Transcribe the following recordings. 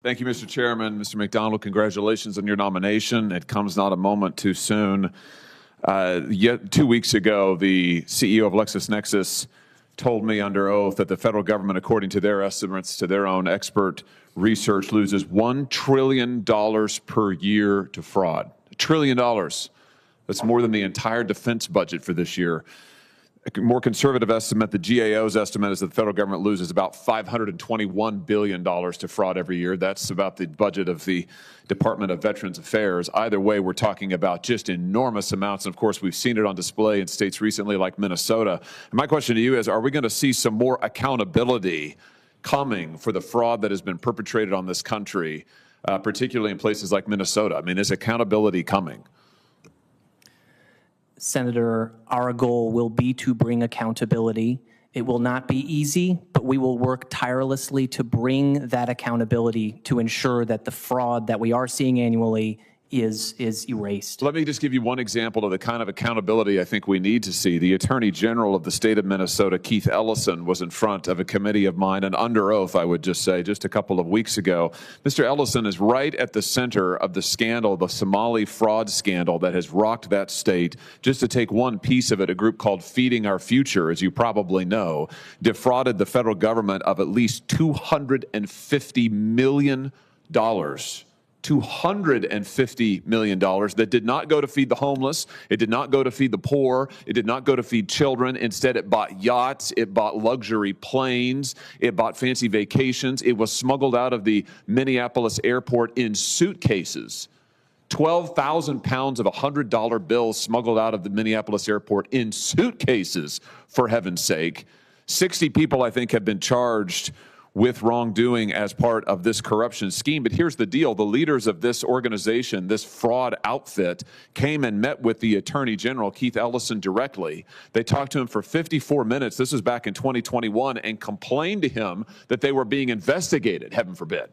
Thank you, Mr. Chairman. Mr. McDonald, congratulations on your nomination. It comes not a moment too soon. Yet 2 weeks ago, the CEO of LexisNexis told me under oath that the federal government, according to their estimates, to their own expert research, loses $1 trillion per year to fraud. $1 trillion. That's more than the entire defense budget for this year. A more conservative estimate, the GAO's estimate, is that the federal government loses about $521 billion to fraud every year. That's about the budget of the Department of Veterans Affairs. Either way, we're talking about just enormous amounts. And of course, we've seen it on display in states recently like Minnesota. And my question to you is, are we going to see some more accountability coming for the fraud that has been perpetrated on this country, particularly in places like Minnesota? I mean, is accountability coming? Senator, our goal will be to bring accountability. It will not be easy, but we will work tirelessly to bring that accountability to ensure that the fraud that we are seeing annually is erased. Let me just give you one example of the kind of accountability I think we need to see. The Attorney General of the state of Minnesota, Keith Ellison, was in front of a committee of mine, and under oath, I would just say, just a couple of weeks ago. Mr. Ellison is right at the center of the scandal, the Somali fraud scandal that has rocked that state. Just to take one piece of it, a group called Feeding Our Future, as you probably know, defrauded the federal government of at least $250 million. $250 million that did not go to feed the homeless. It did not go to feed the poor. It did not go to feed children. Instead, it bought yachts. It bought luxury planes. It bought fancy vacations. It was smuggled out of the Minneapolis airport in suitcases. 12,000 pounds of $100 bills smuggled out of the Minneapolis airport in suitcases, for heaven's sake. 60 people, I think, have been charged with wrongdoing as part of this corruption scheme. But here's the deal. The leaders of this organization, this fraud outfit, came and met with the Attorney General, Keith Ellison, directly. They talked to him for 54 minutes. This was back in 2021, and complained to him that they were being investigated, heaven forbid.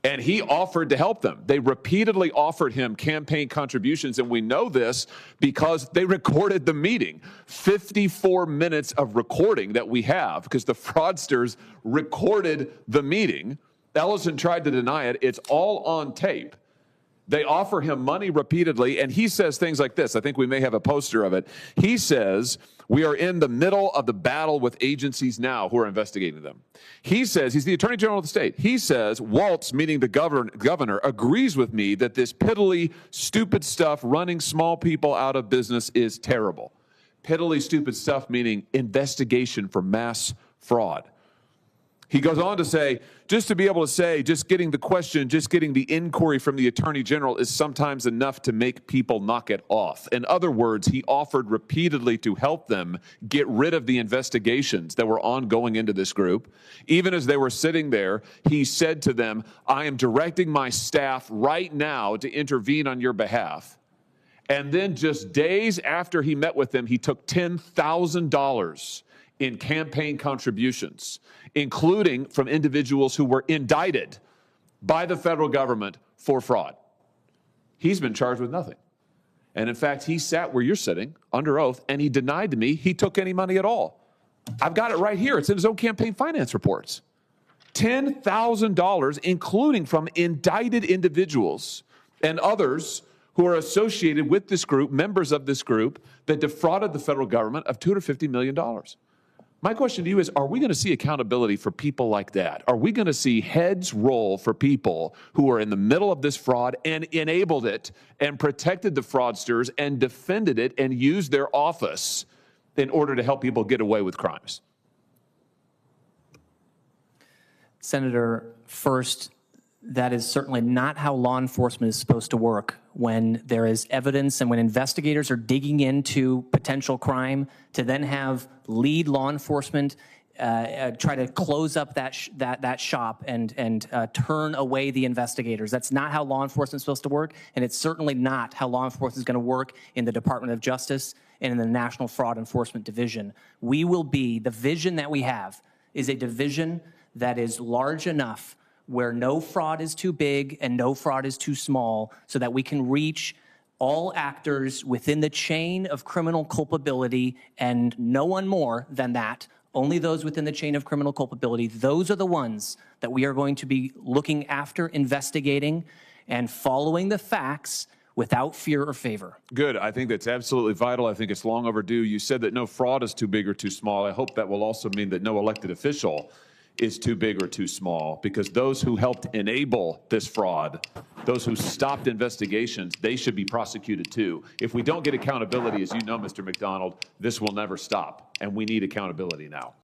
And he offered to help them. They repeatedly offered him campaign contributions, and we know this because they recorded the meeting. 54 minutes of recording that we have, because the fraudsters recorded the meeting. Ellison tried to deny it. It's all on tape. They offer him money repeatedly, and he says things like this. I think we may have a poster of it. He says, we are in the middle of the battle with agencies now who are investigating them. He says, he's the Attorney General of the state. He says, Waltz, meaning the governor, agrees with me that this piddly, stupid stuff running small people out of business is terrible. Piddly, stupid stuff, meaning investigation for mass fraud. He goes on to say, just to be able to say, just getting the question, just getting the inquiry from the Attorney General is sometimes enough to make people knock it off. In other words, he offered repeatedly to help them get rid of the investigations that were ongoing into this group. Even as they were sitting there, he said to them, I am directing my staff right now to intervene on your behalf. And then just days after he met with them, he took $10,000 in campaign contributions, including from individuals who were indicted by the federal government for fraud. He's been charged with nothing. And in fact, he sat where you're sitting under oath, and he denied to me he took any money at all. I've got it right here. It's in his own campaign finance reports. $10,000, including from indicted individuals and others who are associated with this group, members of this group, that defrauded the federal government of $250 million. My question to you is, are we going to see accountability for people like that? Are we going to see heads roll for people who are in the middle of this fraud and enabled it and protected the fraudsters and defended it and used their office in order to help people get away with crimes? Senator, first, that is certainly not how law enforcement is supposed to work. When there is evidence and when investigators are digging into potential crime, to then have lead law enforcement try to close up that shop and turn away the investigators. That's not how law enforcement is supposed to work, and it's certainly not how law enforcement is going to work in the Department of Justice and in the National Fraud Enforcement Division. We will be, the vision that we have is a division that is large enough where no fraud is too big and no fraud is too small, so that we can reach all actors within the chain of criminal culpability, and no one more than that, only those within the chain of criminal culpability. Those are the ones that we are going to be looking after, investigating, and following the facts without fear or favor. Good. I think that's absolutely vital. I think it's long overdue. You said that no fraud is too big or too small. I hope that will also mean that no elected official is too big or too small, because those who helped enable this fraud, those who stopped investigations, they should be prosecuted too. If we don't get accountability, as you know, Mr. McDonald, this will never stop, and we need accountability now.